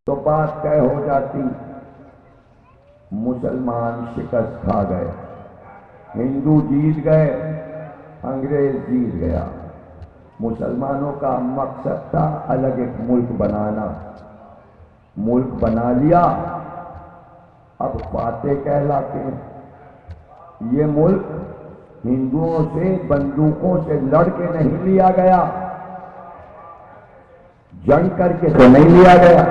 تو بات طے ہو جاتی، مسلمان شکست کھا گئے، ہندو جیت گئے، انگریز جیت گیا۔ مسلمانوں کا مقصد تھا الگ ایک ملک بنانا، ملک بنا لیا، اب فاتح کہلاتے ہیں۔ یہ ملک ہندوؤں سے بندوقوں سے لڑ کے نہیں لیا گیا، جنگ کر کے تو نہیں لیا گیا۔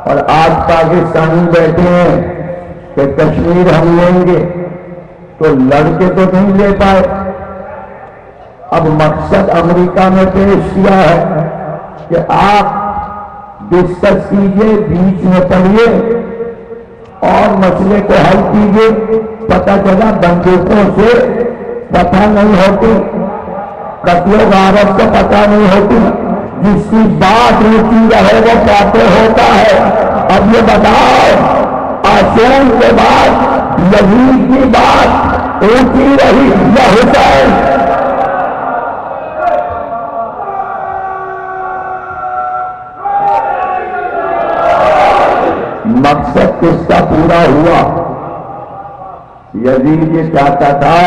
اور آج پاکستانی بیٹھے ہیں کہ کشمیر ہم لیں گے، تو لڑ کے تو نہیں لے پائے۔ اب مقصد امریکہ میں پیش کیا ہے کہ آپ ڈسکس کیجئے، بیچ میں پڑھیے اور مسئلے کو حل کیجئے۔ پتہ چلا بندوقوں سے پتہ نہیں ہوتی، قتل و غارت سے پتہ نہیں ہوتی، جس کی بات روکی رہے وہ فاتح ہوتا ہے۔ اب یہ بتاؤ، آسان کے بعد یزید کی بات اونچی رہی یا حسین؟ مقصد کس کا پورا ہوا؟ یزید یہ چاہتا تھا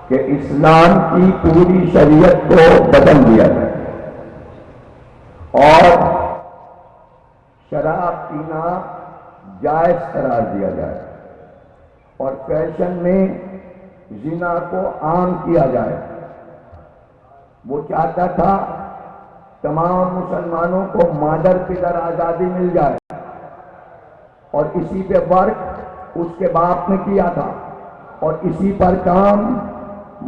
کہ اسلام کی پوری شریعت کو بدل دیا جائے اور شراب پینا جائز قرار دیا جائے اور فیشن میں زنا کو عام کیا جائے۔ وہ چاہتا تھا تمام مسلمانوں کو مادر پدر آزادی مل جائے، اور اسی پہ ورک اس کے باپ نے کیا تھا، اور اسی پر کام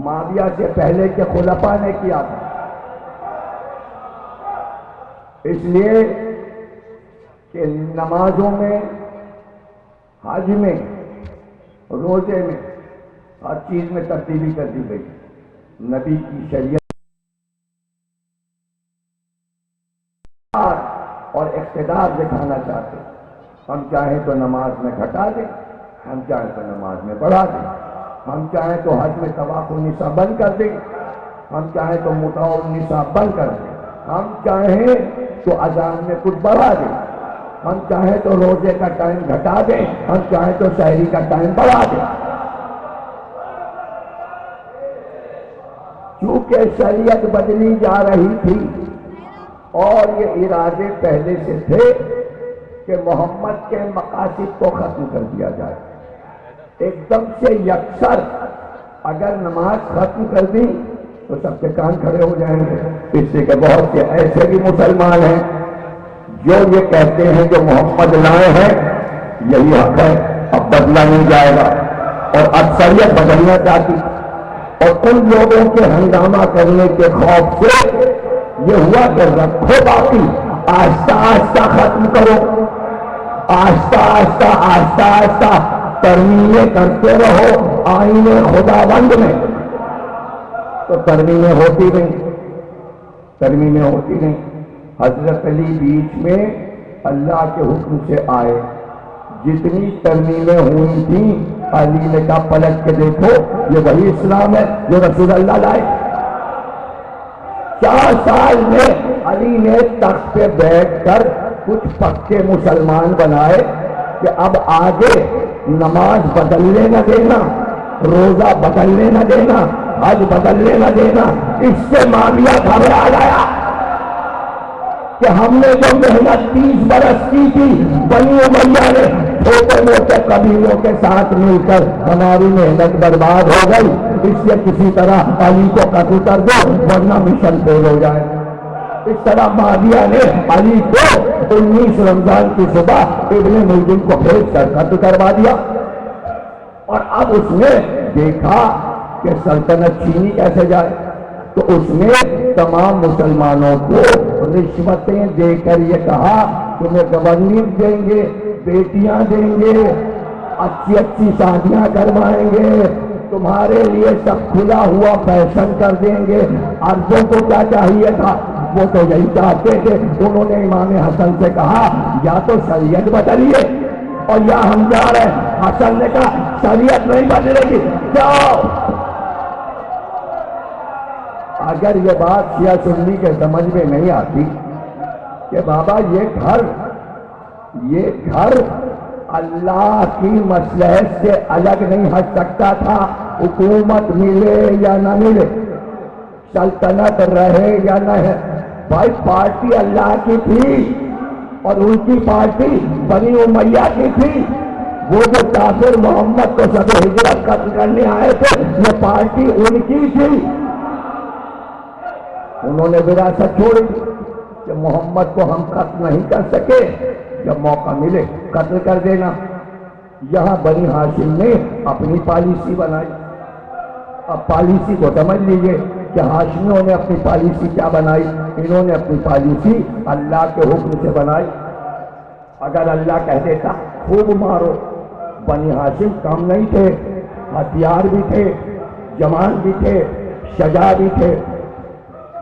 معاویہ سے پہلے کے خلفاء نے کیا تھا۔ اس لیے کہ نمازوں میں، حج میں، روزے میں، ہر چیز میں تبدیلی کر دی گئی۔ نبی کی شریعت اور اقتدار دکھانا چاہتے، ہم چاہیں تو نماز میں گھٹا دیں، ہم چاہیں تو نماز میں بڑھا دیں، ہم چاہیں تو حج میں طواف النساء بند کر دیں، ہم چاہیں تو متاع النساء بند کر دیں، ہم چاہیں تو اذان میں کچھ بڑھا دیں، ہم چاہیں تو روزے کا ٹائم گھٹا دیں، ہم چاہیں تو سحری کا ٹائم بڑھا دیں۔ چونکہ شریعت بدلی جا رہی تھی اور یہ ارادے پہلے سے تھے کہ محمد کے مقاصد کو ختم کر دیا جائے، ایک دم سے یکسر اگر نماز ختم کر دی تو سب کے کان کھڑے ہو جائیں گے۔ اس سے کہ بہت سے ایسے بھی مسلمان ہیں جو یہ کہتے ہیں جو محمد لائے ہیں یہی حق ہے، اب بدلا نہیں جائے گا، اور اکثریت بدلنا چاہتی، اور ان لوگوں کے ہنگامہ کرنے کے خوف سے یہ ہوا کہ رکھو باقی، آہستہ آہستہ ختم کرو، آہستہ آہستہ آہستہ آہستہ ترمیمیں کرتے رہو آئین خداوند میں۔ تو ترمیمیں ہوتی نہیں، ترمیمیں ہوتی نہیں۔ حضرت علی بیچ میں اللہ کے حکم سے آئے، جتنی ترمیمیں ہوئی تھیں علی نے کہا پلٹ کے دیکھو یہ وہی اسلام ہے جو رسول اللہ لائے۔ 4 سال میں علی نے تخت پہ بیٹھ کر کچھ پکے مسلمان بنائے کہ اب آگے نماز بدلنے نہ دینا، روزہ بدلنے نہ دینا، حج بدلنے نہ دینا۔ اس سے معاویہ گھبرا گیا کہ ہم نے جو محنت 30 برس کی تھی، بنی امیہ نے چھوٹے موٹے قبیلوں کے ساتھ مل کر ہماری محنت برباد ہو گئی، اس لیے کسی طرح علی کو قتل کر دو ورنہ مشن فیل ہو جائے۔ اس طرح معاویہ نے علی کو 19 رمضان کی صبح ابن ملجم کو بھیج کر قتل کروا دیا، اور اب اس نے دیکھا کہ سلطنت چھینی کیسے جائے، تو اس نے تمام مسلمانوں کو رشوتیں دے کر یہ کہا تمہیں گورنر دیں گے، بیٹیاں دیں گے، اچھی اچھی شادیاں کروائیں گے، تمہارے لیے سب کھلا ہوا فیشن کر دیں گے۔ عربوں کو کیا چاہیے تھا؟ وہ تو یہی چاہتے تھے۔ انہوں نے امام حسن سے کہا یا تو شریعت بدلیے اور یا ہم جا رہے ہیں۔ حسن نے کہا شریعت نہیں بدلے گی، جاؤ۔ اگر یہ بات شیعہ سنی کے سمجھ میں نہیں آتی کہ بابا یہ گھر اللہ کی مصلحت سے الگ نہیں ہٹ سکتا تھا، حکومت ملے یا نہ ملے، سلطنت رہے یا نہ ہے، بھائی پارٹی اللہ کی تھی اور ان کی پارٹی بنی امیہ کی تھی۔ وہ جو کافر محمد کو شب ہجرت قتل کرنے آئے تھے، یہ پارٹی ان کی تھی۔ انہوں نے وراثت چھوڑی کہ محمد کو ہم قتل نہیں کر سکے، جب موقع ملے قتل کر دینا۔ یہاں بنی ہاشم نے اپنی پالیسی بنائی۔ اب پالیسی کو سمجھ لیجئے کہ ہاشمیوں نے اپنی پالیسی کیا بنائی، انہوں نے اپنی پالیسی اللہ کے حکم سے بنائی۔ اگر اللہ کہہ دیتا خوب مارو، بنی ہاشم کم نہیں تھے، ہتھیار بھی تھے، جوان بھی تھے، شجاع بھی تھے۔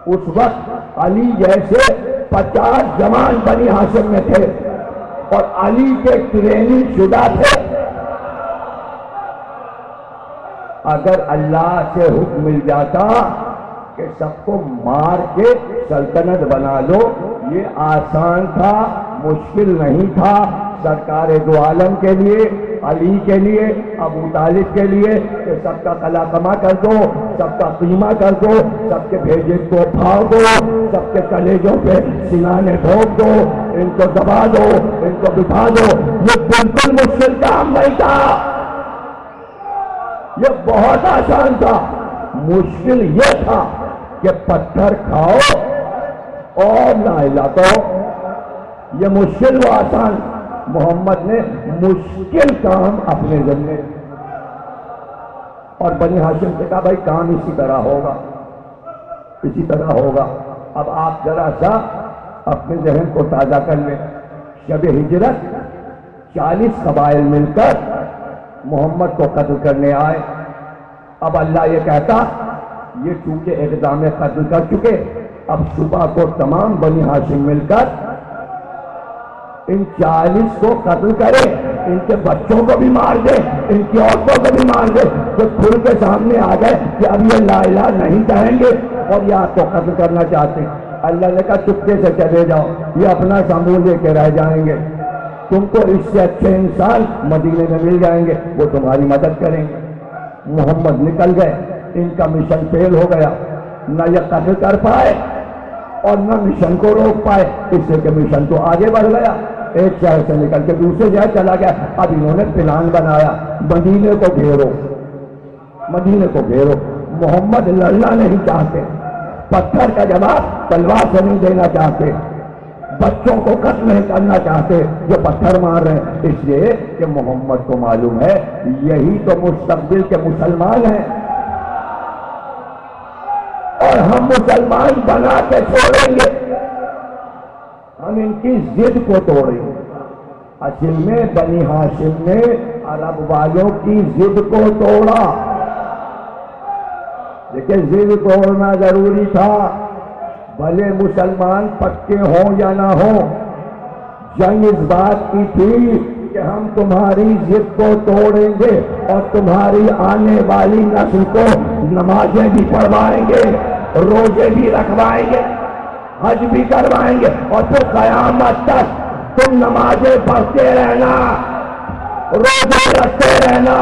اس وقت علی جیسے 50 جوان بنی ہاشم میں تھے اور علی کے ٹریننگ شدہ تھے۔ اگر اللہ سے حکم مل جاتا کہ سب کو مار کے سلطنت بنا لو، یہ آسان تھا، مشکل نہیں تھا۔ سرکار دو عالم کے لیے، علی کے لیے، ابو طالب کے لیے کہ سب کا قلع کما کر دو، سب کا قیمہ کر دو، سب کے بھیجے کو پھاڑ دو، سب کے کلیجوں پہ سنانے ٹھوک دو، ان کو دبا دو، ان کو بٹھا دو، یہ بالکل مشکل کام نہیں تھا، یہ بہت آسان تھا۔ مشکل یہ تھا کہ پتھر کھاؤ اور نہ ہلاتا ہو، یہ مشکل و آسان۔ محمد نے مشکل کام اپنے ذمے، اور بنی ہاشم سے کہا بھائی کام اسی طرح ہوگا، اسی طرح ہوگا۔ اب آپ ذرا سا اپنے ذہن کو تازہ کر لیں۔ شب ہجرت 40 قبائل مل کر محمد کو قتل کرنے آئے۔ اب اللہ یہ کہتا یہ چونکہ اقدام قتل کر چکے، اب صبح کو تمام بنی ہاشم مل کر ان 40 کو قتل کرے، ان کے بچوں کو بھی مار دے، ان کی عورتوں کو بھی مار دے، جو کھل کے سامنے آ گئے کہ اب یہ لا الہ نہیں کہیں گے اور یہ آپ کو قتل کرنا چاہتے ہیں۔ اللہ نے کہا چپکے سے چلے جاؤ، یہ اپنا سامون لے کے رہ جائیں گے، تم کو اس سے اچھے انسان مدینے میں مل جائیں گے، وہ تمہاری مدد کریں گے۔ محمد نکل گئے، ان کا مشن فیل ہو گیا، نہ یہ قتل کر پائے اور نہ مشن کو روک پائے، اس سے کہ مشن تو آگے بڑھ گیا، ایک شہر سے نکل کے دوسرے شہر چلا گیا۔ اب انہوں نے پلان بنایا مدینے کو گھیرو، مدینے کو گھیرو۔ محمد لڑنا نہیں چاہتے، پتھر کا جواب تلوار سے نہیں دینا چاہتے، بچوں کو قتل نہیں کرنا چاہتے جو پتھر مار رہے ہیں، اس لیے کہ محمد کو معلوم ہے یہی تو مستقبل کے مسلمان ہیں اور ہم مسلمان بنا کے چھوڑیں گے، ہم ان کی ضد کو توڑیں گے۔ اصل میں بنی ہاشم نے عرب والوں کی ضد کو توڑا، لیکن ضد توڑنا ضروری تھا، بھلے مسلمان پکے ہوں یا نہ ہوں۔ جنگ اس بات کی تھی کہ ہم تمہاری ضد کو توڑیں گے اور تمہاری آنے والی نسل کو نمازیں بھی پڑھوائیں گے، روزے بھی رکھوائیں گے، حج بھی کروائیں گے، اور پھر قیامت تک تم نمازیں پڑھتے رہنا، روزے رکھتے رہنا،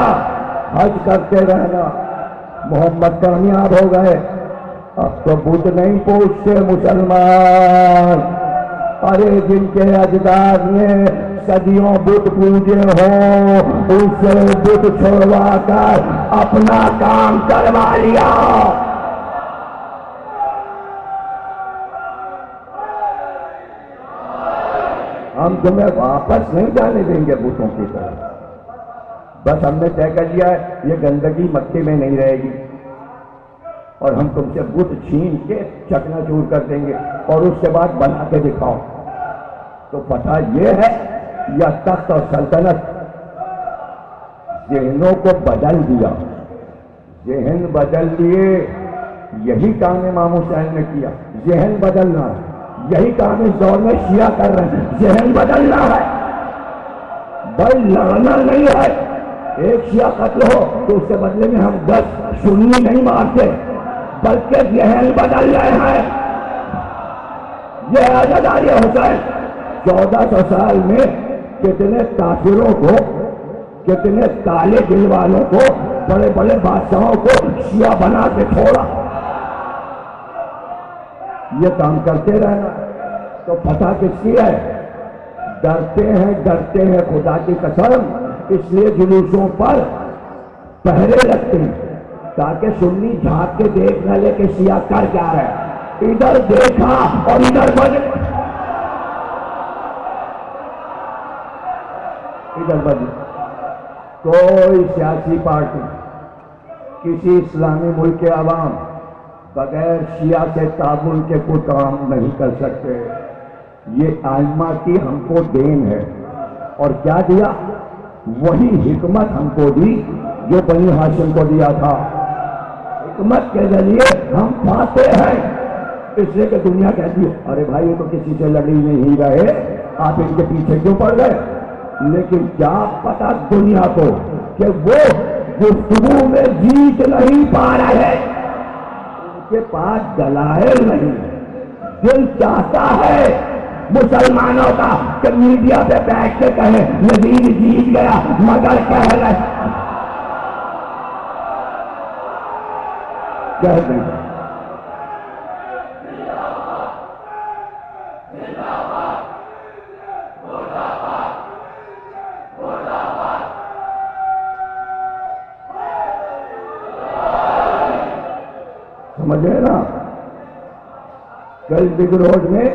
حج کرتے رہنا۔ محمد کامیاب ہو گئے۔ اب تو بت نہیں پوچھتے مسلمان، ارے جن کے اجداد نے صدیوں بت پوجے ہوں ان سے بت چھوڑوا کر اپنا کام کروا لیا۔ ہم تمہیں واپس نہیں جانے دیں گے بتوں کی طرف، بس ہم نے طے کر لیا ہے یہ گندگی مکے میں نہیں رہے گی، اور ہم تم سے بت چھین کے چکنا چور کر دیں گے اور اس کے بعد بنا کے دکھاؤ۔ تو پتہ یہ ہے یا تخت اور سلطنت ذہنوں کو بدل دیا، ذہن بدل دیے، یہی کام امام حسین نے کیا، ذہن بدلنا ہے، یہی کام اس دور میں شیعہ کر رہے ہیں، ذہن بدلنا ہے، بھائی لڑنا نہیں ہے۔ ایک شیعہ قتل ہو تو اس کے بدلے میں ہم 10 سنی نہیں مارتے، بلکہ ذہن بدل رہے ہیں، یہ عزاداری حسین 1400 سال میں کتنے کافروں کو، کتنے کالے دل والوں کو، بڑے بڑے بادشاہوں کو شیعہ بنا کے چھوڑا. یہ کام کرتے رہنا تو پتہ کس کی ہے؟ ڈرتے ہیں خدا کی قسم. اس لیے جلوسوں پر پہرے رکھتے ہیں تاکہ سنی جھانک کے دیکھ نہ لے کہ شیعہ کر کیا رہے. ادھر دیکھا اور ادھر بدل. کوئی سیاسی پارٹی کسی اسلامی ملک کے عوام بغیر شیعہ کے تعاون کے کوئی کام نہیں کر سکتے. یہ آئمہ کی ہم کو دین ہے. اور کیا دیا؟ وہی حکمت ہم کو دی جو بنی ہاشم کو دیا تھا. حکمت کے ذریعے ہم پاتے ہیں. اس لیے کہ دنیا کہتی ہے ارے بھائی یہ تو کسی سے لڑی نہیں رہے، آپ ان کے پیچھے کیوں پڑ گئے؟ لیکن کیا پتا دنیا کو کہ وہ گفتگو میں جیت نہیں پا رہے. ان کے پاس دلائل نہیں. دل چاہتا ہے مسلمانوں کا کہ میڈیا پہ بیٹھ کے کہیں یزید جیت گیا، مگر کہہ دیں سمجھے نا. کل بگ روڈ میں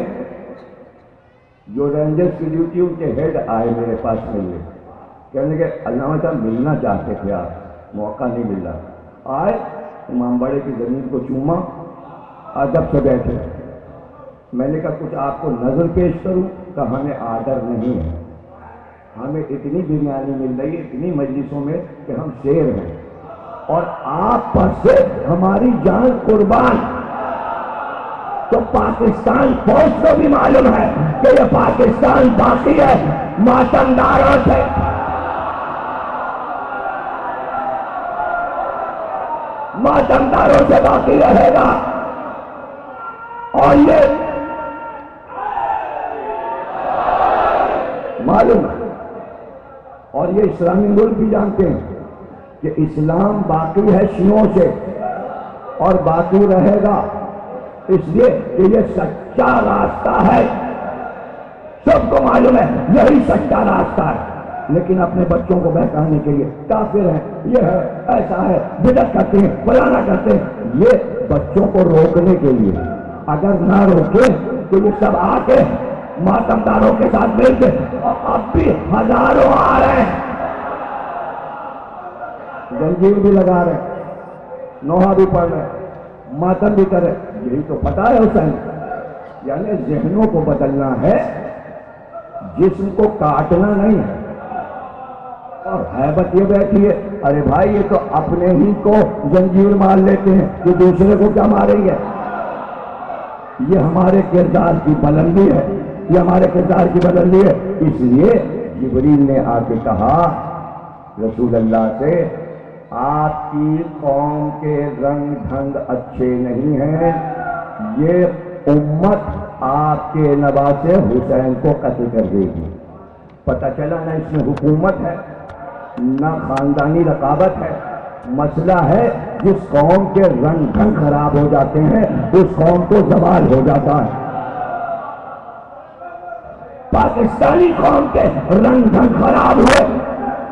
جو رینجرز کی ڈیوٹی ان کے ہیڈ آئے میرے پاس ملنے، کہنے لگے علامہ صاحب ملنا چاہتے تھے آپ، موقع نہیں مل رہا. آئے امام باڑے کی زمین کو چوما، ادب سے بیٹھے. میں نے کہا کچھ آپ کو نظر پیش کروں؟ کہا ہمیں آڈر نہیں ہے، ہمیں اتنی بریانی مل رہی ہے اتنی مجلسوں میں کہ ہم شیر ہیں، اور آپ پر سے ہماری جان قربان. تو پاکستان فوج کو بھی معلوم ہے کہ یہ پاکستان باقی ہے ماتمداروں سے. ماتمداروں سے باقی رہے گا. اور یہ معلوم ہے، اور یہ اسلامی ملک بھی جانتے ہیں کہ اسلام باقی ہے شیعوں سے اور باقی رہے گا. اس لیے کہ یہ سچا راستہ ہے. سب کو معلوم ہے یہی سچا راستہ ہے، لیکن اپنے بچوں کو بہکانے کے لیے کافر ہیں، یہ ہے ایسا ہے، بدعت کرتے ہیں، فلانا کرتے ہیں. یہ بچوں کو روکنے کے لیے. اگر نہ روکے تو یہ سب آ کے ماتمداروں کے ساتھ مل کے، اور اب بھی ہزاروں آ رہے ہیں، زنجیر بھی لگا رہے، نوحہ بھی پڑھ رہے، ماتم بھی کرے. یہی تو پتا ہے حسین. یعنی ذہنوں کو بدلنا ہے، جسم کو کاٹنا نہیں ہے. اور ہیبت یہ بیٹھی ہے ارے بھائی یہ تو اپنے ہی کو زنجیر مار لیتے ہیں، تو دوسرے کو کیا ماریں گے؟ یہ ہمارے کردار کی بلندی ہے، یہ ہمارے کردار کی بلندی ہے. اس لیے جبریل نے آ کے کہا رسول اللہ سے آپ کی قوم کے رنگ ڈھنگ اچھے نہیں ہیں، یہ امت آپ کے نواسے حسین کو قتل کر دے گی. پتہ چلا نہ اس میں حکومت ہے نہ خاندانی رقابت ہے. مسئلہ ہے جس قوم کے رنگ ڈھنگ خراب ہو جاتے ہیں اس قوم کو زوال ہو جاتا ہے. پاکستانی قوم کے رنگ ڈھنگ خراب ہوئے،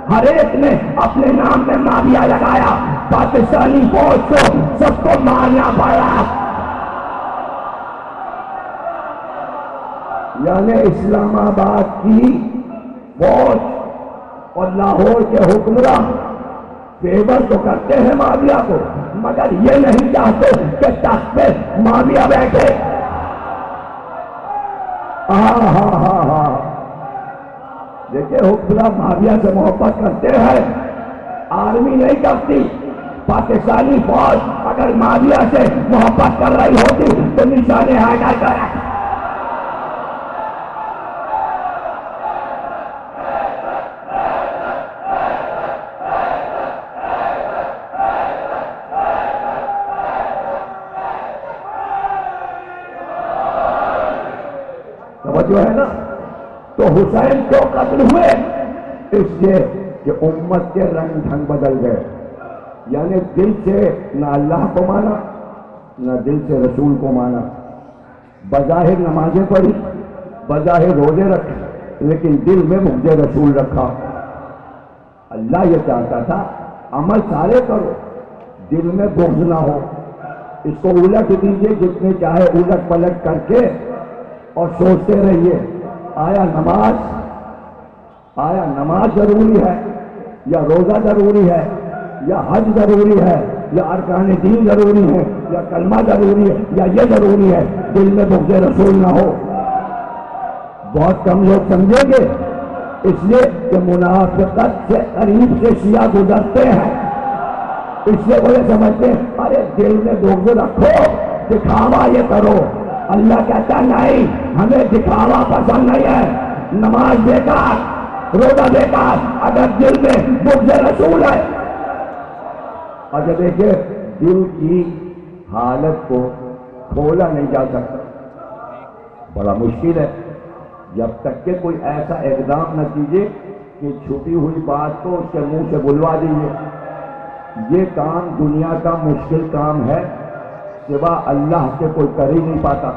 ہر ایک نے اپنے نام میں مافیا لگایا، پاکستانی فوج کو سب کو مارنا پڑا. یعنی اسلام آباد کی فوج اور لاہور کے حکمراں فیور تو کرتے ہیں مافیا کو، مگر یہ نہیں چاہتے کہ تخت پہ مافیا بیٹھے. ہاں دیکھیں حکمراں مافیا سے محبت کرتے ہیں، آرمی نہیں کرتی. پاکستانی فوج اگر مافیا سے محبت کر رہی ہوتی تو نشان حیدر کرا. توجہ ہے نا؟ تو حسین کیوں قتل ہوئے؟ اس لیے کہ امت کے رنگ ڈھنگ بدل گئے، یعنی دل سے نہ اللہ کو مانا نہ دل سے رسول کو مانا، بظاہر نمازیں پڑھی، بظاہر روزے رکھے، لیکن دل میں بغض رسول رکھا۔ اللہ یہ چاہتا تھا عمل سارے کرو، دل میں بغض نہ ہو۔ اس کو الٹ دیجیے جتنے چاہے الٹ پلٹ کر کے، اور سوچتے رہیے آیا نماز ضروری ہے یا روزہ ضروری ہے یا حج ضروری ہے یا ارکان دین ضروری ہے یا کلمہ ضروری ہے یا یہ ضروری ہے، دل میں بغض رسول نہ ہو۔ بہت کم لوگ سمجھیں گے، اس لیے کہ منافقت سے قریب سے شیعہ گزرتے ہیں، اس لیے وہ یہ سمجھتے ہیں ارے دل میں بغض رکھو، دکھاوا یہ کرو۔ اللہ کہتا نہیں، ہمیں دکھاوا پسند نہیں ہے، نماز بیکار، روزہ بیکار اگر دل میں بغض رسول ہے۔ اور جب دیکھیں دل کی حالت کو کھولا نہیں جا سکتا، بڑا مشکل ہے، جب تک کہ کوئی ایسا اقدام نہ کیجیے کہ چھپی ہوئی بات کو اس کے منہ سے بلوا دیجیے۔ یہ کام دنیا کا مشکل کام ہے، سوا اللہ کے کوئی کر ہی نہیں پاتا،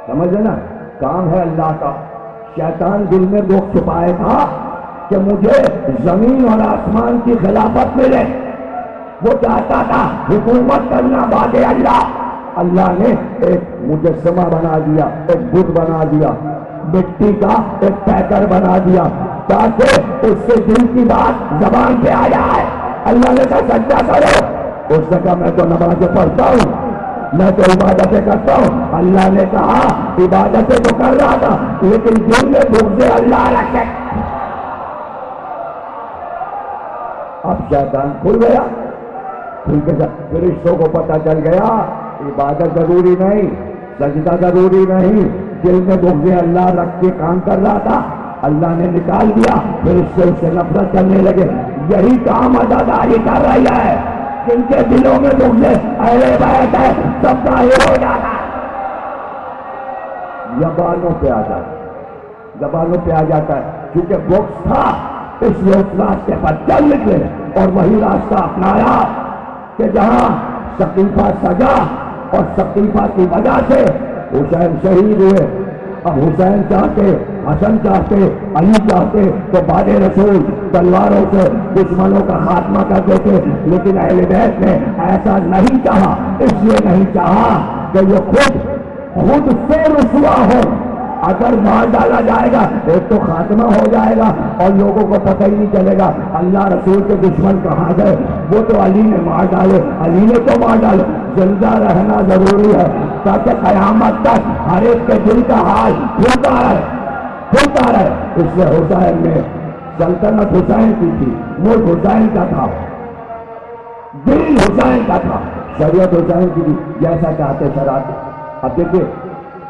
سمجھے نا؟ کام ہے اللہ کا۔ شیطان دل میں دکھ چھپائے تھا کہ مجھے زمین اور آسمان کی خلافت ملے، وہ چاہتا تھا حکومت کرنا بعد اللہ۔ اللہ نے ایک مجسمہ بنا دیا، ایک بت بنا دیا، مٹی کا ایک پیکر بنا دیا تاکہ اس سے دل کی بات زبان پہ آ جائے۔ اللہ نے کہا سجدہ کرو، اس نے کہا میں تو نمازیں پڑھتا ہوں، میں تو عبادتیں کرتا ہوں۔ اللہ نے کہا عبادتیں تو کر رہا تھا لیکن دل میں بغض اللہ رکھے۔ اب شیطان کھل گیا، فرشتوں کو پتہ چل گیا عبادت ضروری نہیں، سجدہ ضروری نہیں، دل میں بغض اللہ رکھ کے کام کر رہا تھا، اللہ نے نکال دیا، پھر اس سے نفرت کرنے لگے۔ یہی کام عزاداری کر رہی ہے، جن کے دلوں میں بغض اہل بیت ہے سب ظاہر ہو جاتا ہے، زبانوں پہ آ جاتا ہے، کیونکہ بغض تھا اس لیے اس راستے پر چل نکلے اور وہی راستہ اپنایا کہ جہاں سقیفہ سجا اور سقیفہ کی وجہ سے حسین شہید ہوئے۔ اب حسین چاہتے، حسن چاہتے، علی چاہتے تو بعد رسول تلواروں سے دشمنوں کا خاتمہ کر دیتے، لیکن اہل بیت نے ایسا نہیں چاہا، اس لیے نہیں چاہا کہ یہ خود سے رسوا ہو۔ اگر مار ڈالا جائے گا ایک تو خاتمہ ہو جائے گا اور لوگوں کو پتہ ہی نہیں چلے گا اللہ رسول کے دشمن کہاں گئے، وہ تو علی نے مار ڈالے، علی نے تو مار ڈالے۔ زندہ رہنا ضروری ہے تاکہ قیامت تک ہر ایک کے دل کا حال کھلتا رہے۔ اس لیے حسین نے سلطنت حسین کی تھی، ملک حسین کا تھا، دل حسین کا تھا، شریعت حسین کی تھی، جیسا چاہتے چلاتے۔ اب دیکھیے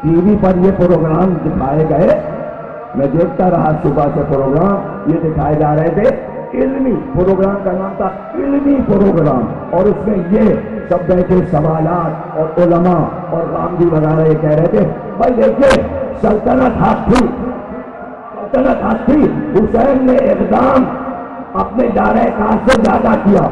ٹی وی پر یہ پروگرام دکھائے گئے، میں دیکھتا رہا صبح سے پروگرام یہ دکھائے جا رہے تھے، علمی پروگرام کا نام تھا علمی پروگرام، اور اس میں یہ سب بیٹھے سوالات اور علماء اور غامدی وغیرہ یہ کہہ رہے تھے بھائی دیکھیے سلطنت ہاتھ تھی، حسین نے اقدام اپنے دائرہ کار سے زیادہ کیا،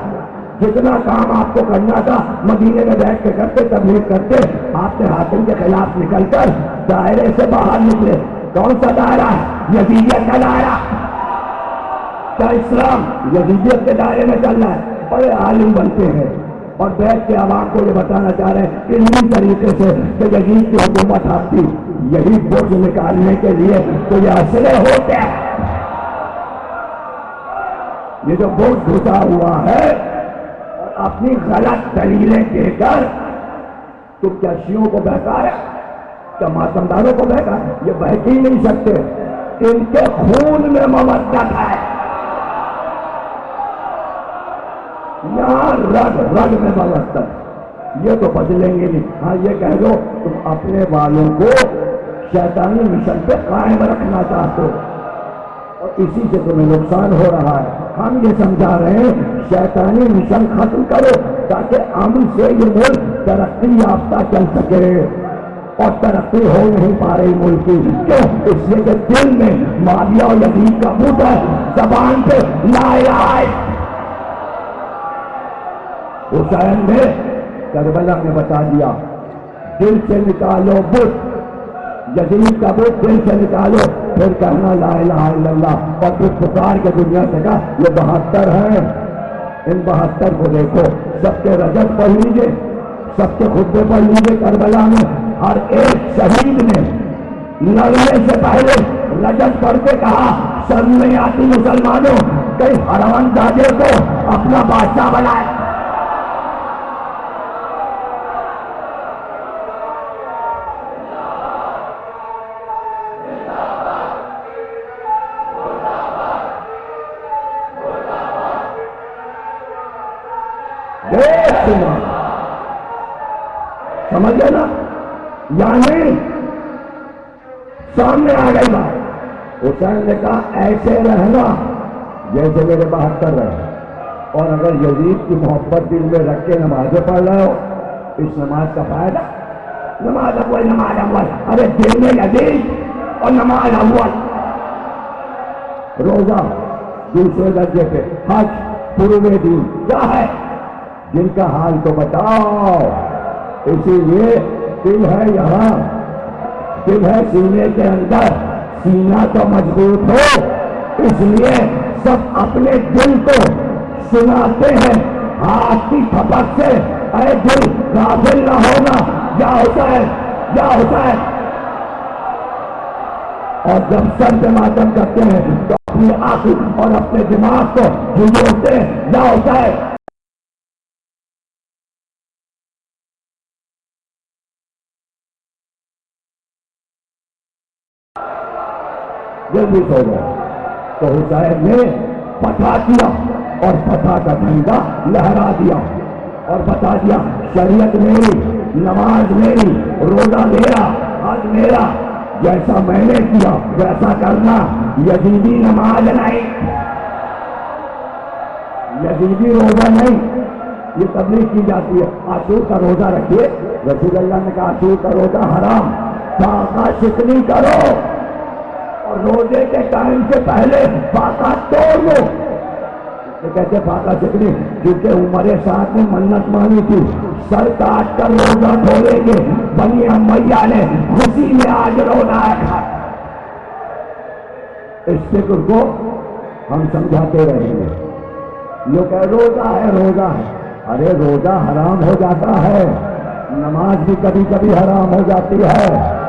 جتنا کام آپ کو کرنا تھا مدینے میں بیٹھ کے کرتے، تبلیغ کرتے، آپ نے حاکم کے خلاف نکل کر دائرے سے باہر نکلے۔ کون سا دائرہ ہے؟ یزیدیت کا دائرہ، کیا اسلام یزیدیت کے دائرے میں چل رہا ہے؟ بڑے عالم بنتے ہیں اور بیٹھ کے عوام کو یہ بتانا چاہ رہے ہیں علمی طریقے سے کہ یزید کی حکومت آپ تھی، یہی بوجھ نکالنے کے لیے تو یہ اسلحے ہوتے ہیں۔ یہ جو بوجھ گھسا ہوا ہے اپنی غلط دلیلیں دے کر تو کیا شیعوں کو بہکا ہے، کیا ماتمداروں کو بہکا ہے؟ یہ بہک ہی نہیں سکتے، ان کے خون میں مودت ہے، یہاں رگ میں مودت ہے، یہ تو بدلیں گے نہیں۔ ہاں یہ کہہ دو تم اپنے والوں کو شیطانی مشن پہ قائم رکھنا چاہتے ہو اور اسی سے تمہیں نقصان ہو رہا ہے۔ ہم یہ سمجھا رہے ہیں شیطانی مشن ختم کرو تاکہ امن سے یہ ملک ترقی یافتہ چل سکے۔ اور ترقی ہو نہیں پا رہی ملک کی. کیوں؟ اس لیے کہ دل میں معاویہ اور یزید کا بت ہے، زبان پہ لا الہ. حسین نے کربلا میں بتا دیا دل سے نکالو بت، یزید کا بت دل سے نکالو، پھر کہنا لا الہ الا اللہ. اور پھر پکار کے دنیا سے کہا یہ 72 ہیں، ان 72 کو دیکھو، سب کے رجب پڑھ لیجیے، سب کے خطبے پڑھ لیجیے کربلا میں. ہر ایک شہید نے لڑنے سے پہلے رجب پڑھ کے کہا شرم نہیں آتی مسلمانوں کئی حرام زادے کو اپنا بادشاہ بنائے. سمجھ گئے نا؟ یعنی سامنے آ گئی بات. حسین نے کہا ایسے رہنا جیسے میرے 72 رہے، اور اگر یزید کی محبت دل میں رکھ کے نمازیں پڑھ رہے ہو، اس نماز کا فائدہ نماز اول نماز اول. ارے دل میں یزید اور نماز اول. روزہ دوسرے درجے پہ، حج پورے دین کیا ہے؟ جن کا حال تو بتاؤ. اسی لیے دل ہے یہاں، دل ہے سینے کے اندر، سینہ تو مضبوط ہو. اس لیے سب اپنے دل کو سناتے ہیں ہاتھ کی تھپک سے، اے دل غافل نہ ہونا، یا ہوتا ہے یا ہوتا ہے. اور جب سر پہ ماتم کرتے ہیں تو اپنی عقل اور اپنے دماغ کو جھنجھوڑتے ہیں، یا ہوتا ہے. جلدی سو گئے تو حسین نے پٹھا کیا اور پٹھا کا جھنڈا لہرا دیا اور بتا دیا شریعت میری، نماز میری، روزہ میرا، حج میرا، جیسا میں نے کیا ویسا کرنا. یزیدی نماز نہیں، یزیدی روزہ نہیں. یہ تبلیغ کی جاتی ہے عاشور کا روزہ رکھیے، رسول اللہ نے کہا عاشور کا روزہ حرام، فاقہ شکنی کرو اور روزے کے ٹائم سے پہلے فاقہ توڑ لو. کہتے فاقہ شکنی کیونکہ عمر ساتھ نے منت مانی تھی سر کاٹ کر روزہ کھولیں گے، بنی امیہ نے خوشی میں آج روزہ رکھا. اس فکر کو ہم سمجھاتے رہیں گے. یہ کہ روزہ ہے روزہ ہے، ارے روزہ حرام ہو جاتا ہے، نماز بھی کبھی کبھی حرام ہو جاتی ہے،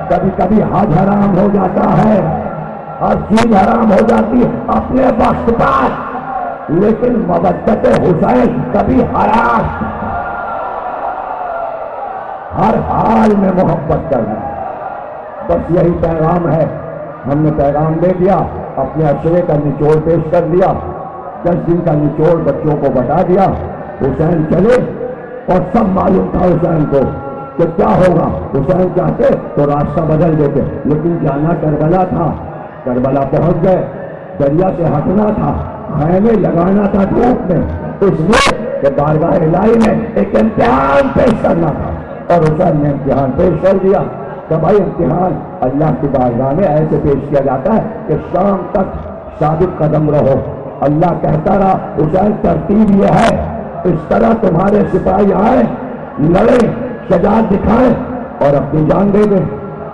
کبھی کبھی حج حرام ہو جاتا ہے، ہر چیز حرام ہو جاتی ہے اپنے وقت پر. لیکن مودت حسین کبھی حرام. ہر حال میں محبت کرنا، بس یہی پیغام ہے. ہم نے پیغام دے دیا، اپنے اشرے کا نچوڑ پیش کر دیا، 10 دن کا نچوڑ بچوں کو بتا دیا. حسین چلے اور سب معلوم تھا حسین کو کہ کیا ہوگا. حسین چاہتے تو راستہ بدل دیتے، لیکن جانا کربلا تھا. کربلا پہنچ گئے، دریا سے ہٹنا تھا، خیمے لگانا تھا دھوپ میں، اس لیے کہ بارگاہ الہی میں ایک امتحان پیش کرنا تھا. اور حسین نے امتحان پیش کر دیا. کہ بھائی امتحان اللہ کی بارگاہ میں ایسے پیش کیا جاتا ہے کہ شام تک ثابت قدم رہو. اللہ کہتا رہا حسین ترتیب یہ ہے، اس طرح تمہارے سپاہی آئے، لڑیں، شجاعت دکھائیں اور اپنی جان دے دیں.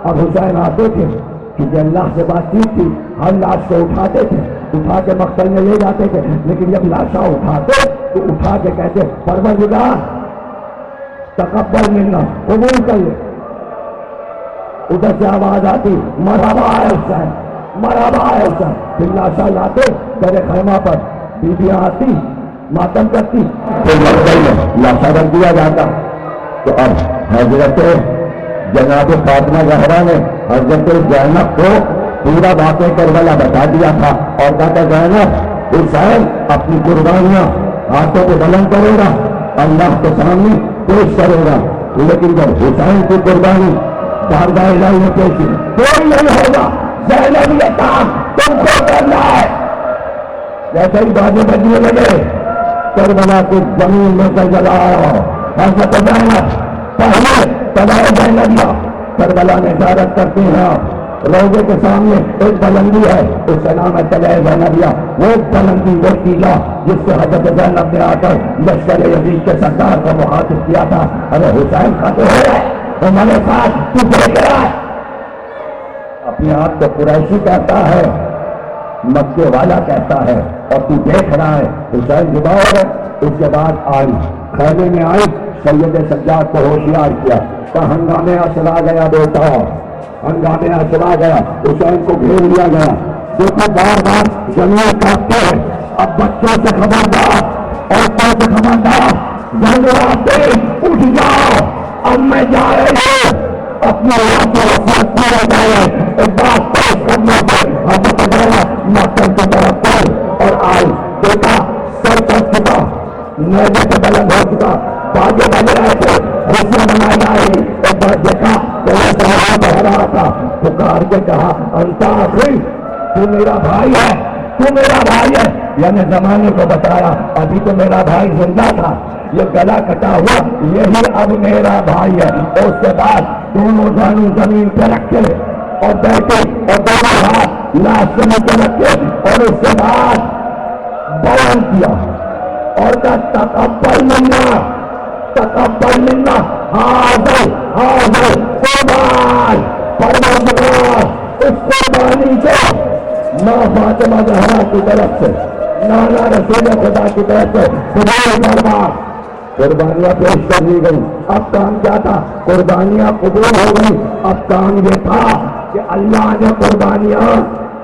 اب حسین آتے تھے کیونکہ اللہ سے بات چیت تھی، ہر لاش کو اٹھاتے تھے، اٹھا کے مقتل میں لے جاتے تھے. لیکن جب لاشاں اٹھاتے تو اٹھا کے کہتے پروردگار تقبل منا، قبول کر لے. ادھر سے آواز آتی مرحبا ہے حسین، مرحبا ہے حسین. پھر لاشاں لاتے تیرے خیمہ پر، بیویاں آتی ماتم کرتی، پھر مقتل میں لاشاں رکھ دیا جاتا. تو اب حضرت جناب فاطمہ زہرا نے حضرت زینب کو پورا واقعہ کربلا بتا دیا تھا اور کہا زینب حسین اپنی قربانیاں ہاتھوں کو بلند کرے گا، اللہ کے سامنے پیش کرے گا. لیکن جب حسین کی قربانی بارگاہ الہی میں پیش کی کوئی نہیں ہوگا، زینب یہ کام تم کو کرنا ہے. جیسے ہی بازے بجنے لگے کربلا کی زمین میں زلزلہ آیا. حضرت زینب پہلے تباہ زینب کربلا میں زیارت کرتے ہیں آپ، روزے کے سامنے ایک بلندی ہے، اس کا نام ہے تلہ زینبیہ، وہ بلندی وہ ٹیلا جس سے حضرت زینب نے آ کر لشکر یزید کے سردار کو مخاطب کیا تھا، ارے حسین کا تو ہے تمہارے ساتھ، تو دیکھ رہا ہے، اپنے آپ کو قریشی کہتا ہے، مکے والا کہتا ہے، اور تو دیکھ رہا ہے حسین جدا ہو گئے۔ اس کے بعد آئی خیمے میں آئی، سید سجاد کو ہوشیار کیا، کہ ہنگامے اصلا گیا بیٹا، ہنگامے اصلا گیا، حسین کو گھیر لیا گیا۔ دیکھو بار بار زمین کاٹتے ہیں، اب بچوں سے خبردار، عورتوں سے خبردار، جنگ آتے اٹھ جاؤ، اب میں جا رہی ہوں اپنے آپ کو وفات پورا جائے، ایک بات پیش کرنا پڑے، حضرت زینب مکہ کی طرف پڑھ اور آئی، دیکھا سر کر چکا، نیزے سے بلند ہو چکا، باغے بن رہے تھے، خوشیاں منائی جا رہی، ایک بار دیکھا تیرا سہارا بہ رہا تھا، پکار کے کہا انتا آخری، تو میرا بھائی ہے، تو میرا بھائی ہے، یعنی زمانے کو بتایا ابھی تو میرا بھائی زندہ تھا، یہ گلا کٹا ہوا یہی اب میرا بھائی ہے۔ اور اس کے بعد دونوں جانوں زمین پہ رکھے اور بیٹھے اور دونوں ہاتھ لاش کے نیچے رکھے اور اس کے بعد بیان کیا اور کا تقبل منا، تقبل منا، حاضر حاضر قربان، پروردگار اس قربانی کو ماں فاطمہ زہرا کی طرف سے، نانا رسول خدا کی طرف سے قبول فرما، قربانیاں پیش کر دی گئی۔ اب کام کیا تھا؟ قربانیاں قبول ہو گئی، اب کام یہ تھا کہ اللہ نے قربانیاں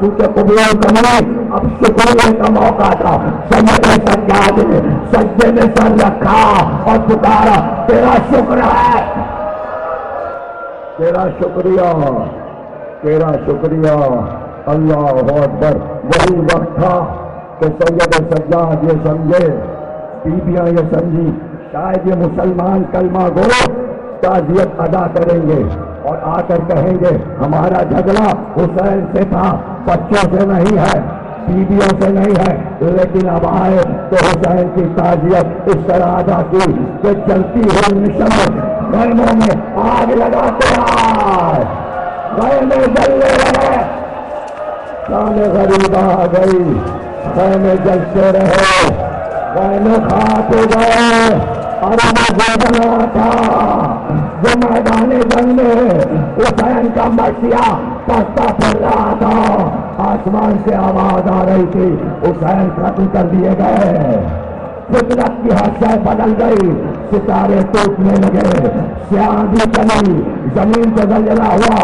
کیونکہ قبول کرنے، اب شکریہ کا موقع تھا، سید سجاد نے سجدے میں سر رکھا اور پکارا تیرا شکر ہے، تیرا شکریہ، تیرا شکریہ، اللہ اکبر۔ وہی وقت تھا کہ سید سجاد یہ سمجھے، بیویاں یہ سمجھی شاید یہ مسلمان کلمہ گو تعزیت ادا کریں گے اور آ کر کہیں گے ہمارا جھگڑا حسین سے تھا، بچوں سے نہیں ہے، بیویوں سے نہیں ہے، لیکن اب آئے تو حسین کی تعزیت اس طرح ادا کی کہ چلتی ہوئی مشن خیموں میں آگ لگاتے آئے، خیمے جلنے لگے، شان غریب آ گئی، خیمے جلتے رہے، خیمے خاک ہو گئے، اور وہ بنا تھا جو میدان جنگ میں حسین کا مرثیہ پستا پھر رہا تھا، آسمان سے آواز آ رہی تھی حسین ختم کر دیے گئے، فطرت کی حد سے بدل گئی، ستارے ٹوٹنے لگے، سیاہ بھی چلی، زمین سے زلزلہ ہوا،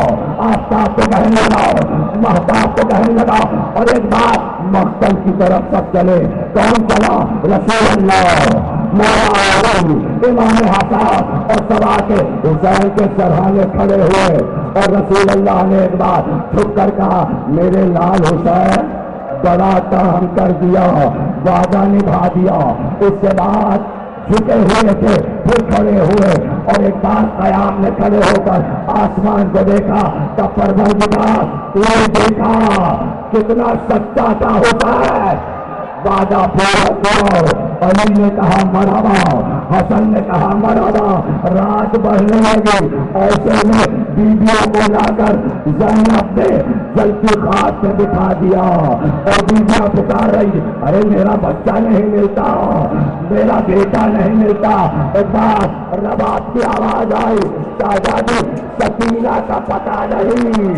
آفتاب کو بہنے لگا، مہتاب کو بہنے لگا، اور ایک بات مقتل کی طرف سب چلے، کون چلا؟ رسول اللہ، امام حسن اور سبا کے حسین کے سرحانے کھڑے ہوئے، اور رسول اللہ نے ایک بات چھپ کر کہا میرے لال حسین بڑا کام کر دیا، وعدہ نبھا دیا۔ اس کے بعد جھکے ہوئے تھے پھر کھڑے ہوئے اور ایک بار قیام میں کھڑے ہو کر آسمان کو دیکھا تو پروردگار تو نے دیکھا کتنا سچا تھا حسین، وعدہ پورا کرو۔ علی نے کہا مرحبا، حسن نے کہا مرحبا، رات بڑھنے لگی، ایسے میں بیویوں کو لا کر زینب نے جلتی خاک سے بٹھا دیا اور بیویاں پکار رہی ارے میرا بچہ نہیں ملتا، میرا بیٹا نہیں ملتا۔ ایک بار رباب کی آواز آئی شہزادی سکینہ کا پتہ نہیں،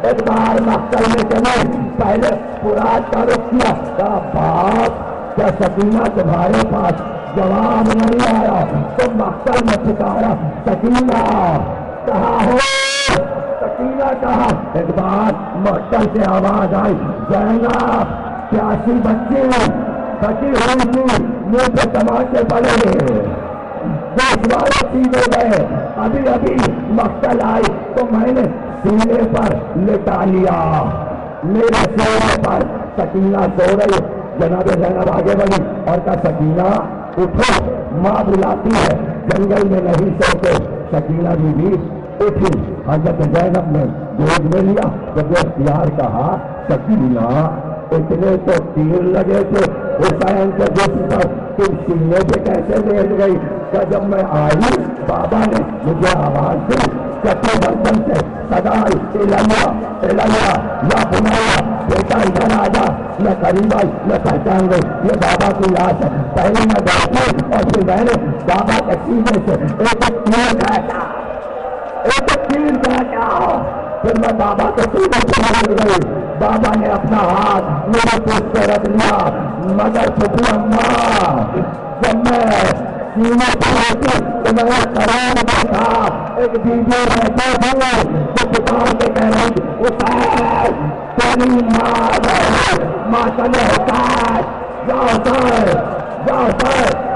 ایک بار مقتل میں چلے، پہلے فرات کا رخ کیا، کہا باپ کیا سکینہ تمہارے پاس؟ جواب نہیں آیا تو مقتل میں پکارا سکینہ کہاں ہو؟ سکینہ کہا؟ ایک بار مقتل سے آواز آئی زینب پیاسی بچی بچی ہوئی تھی، منہ پہ تماچے پڑے، دس والے سینے گئے، ابھی ابھی مقتل آئی تو میں نے سینے پر لٹا لیا، میرے سینے پر سکینہ سو رہی۔ جناب زینب آگے بڑھی اور کہا سکینہ اٹھو، ماں بلاتی ہے، جنگل میں نہیں سوتے۔ سکینہ بی بی اٹھی، حضرت زینب نے گود میں لیا، جب اختیار کہا سکینہ اتنے تو تیر لگے تھے حسین کے جسم پر، تم سینے پہ کیسے لیٹ گئی؟ کہ جب میں آئی بابا نے مجھے آواز دی چپے برتن سے سدائے الیا الیا یا بنایا بیٹا ادھر آ جا، میں قریب آئی، میں پہچان گئی یہ بابا کی لاش ہے۔ پہلے میں بیٹھی اور پھر میں نے بابا کے سینے سے ایک تیر کھایا، ایک تیر کھایا، پھر میں بابا کے سینے سے مر گئی۔ بابا نے اپنا ہاتھ میرے پوچھ پہ رکھ لیا، مگر پھپھی اماں جب میں سینے پر ہوتی تو میں قرار بیٹھا، ایک بیوی رہتا تھا تو پکار کے کہہ رہا ہوں حسین تیری ماں ہے، ماں چلے حسین یا حسین یا حسین۔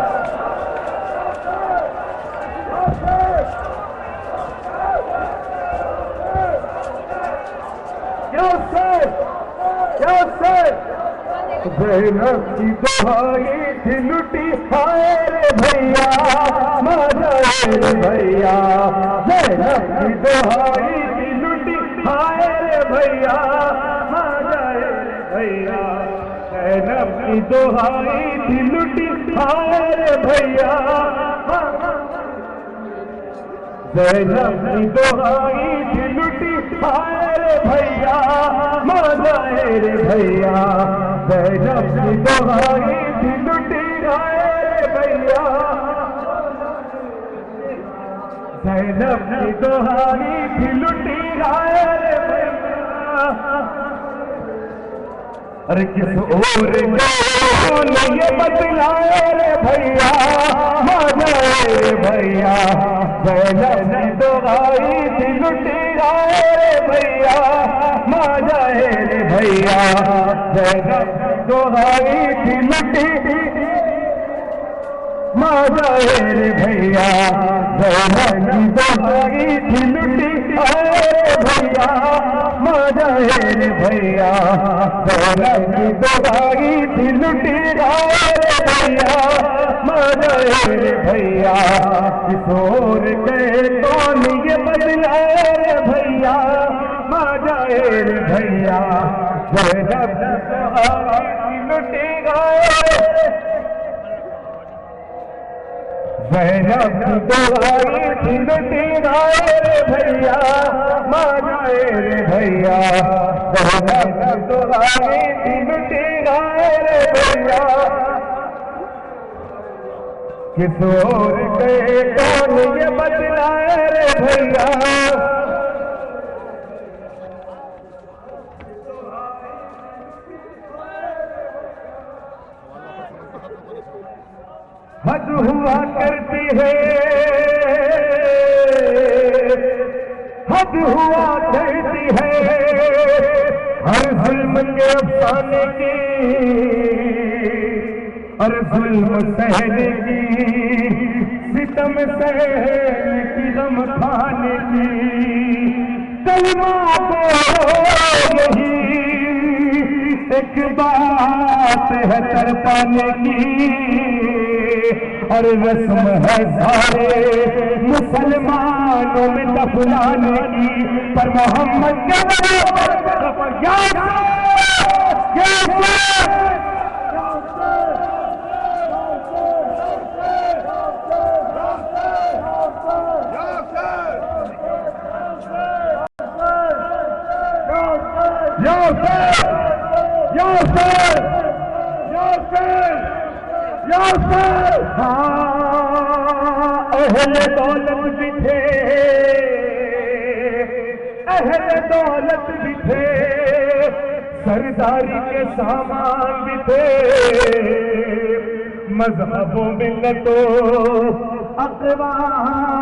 زینب کی دہائی تھی لٹی ہائے رے بھیا ماجا رے بھیا، زینب کی دہائی تھی لٹی ہائے رے بھیا ماجا رے بھیا، زینب کی دہائی تھی لٹی ہائے رے بھیا، زینب کی دہائی تھی لٹی ہائے رے بھیا ماجا رے بھیا، زینب کی دہائی تھی لٹی ہائے رے بھیا، زینب کی دہائی تھی لٹی ہائے رے بھیا، ارے کس اور نے یہ بتلائے رے بھیا ماجا رے بھیا، زینب کی دہائی تھی لٹی ہائے رے بھیا ماجا رے بھیا، زینب کی دہائی تھی لٹی ماجا رے بھیا، زینب کی دہائی تھی لٹی ہائے بھیا ماجا رے بھیا، زینب کی دہائی تھی لٹی ہائے بھیا ماجا رے بھیا، کس اور کے کون یہ بدلائے رے بھیا ماجا رے بھیا، زینب کی دہائی تھی لٹی ہائے، زینب کی دہائی تھی لٹی ہائے رے بھیا ماجا رے بھیا، زینب کی دہائی تھی لٹی ہائے رے بھیا، کس اور کے کون یہ بدلائے رے بھیا، حد ہوا کرتی ہے، حد ہوا کرتی ہے ہر ظلم کے افسانے کی، ہر ظلم سہنے کی، ستم سہنے کی، غم کھانے کی، کلمہ کو یہی ایک بات ہے تڑپانے کی، اور رسم ہے سارے مسلمانوں میں دفنانے کی، پر محمد کے اہل دولت بھی تھے، اہل دولت بھی تھے، سرداری کے سامان بھی تھے، مذہب و ملت و اقوام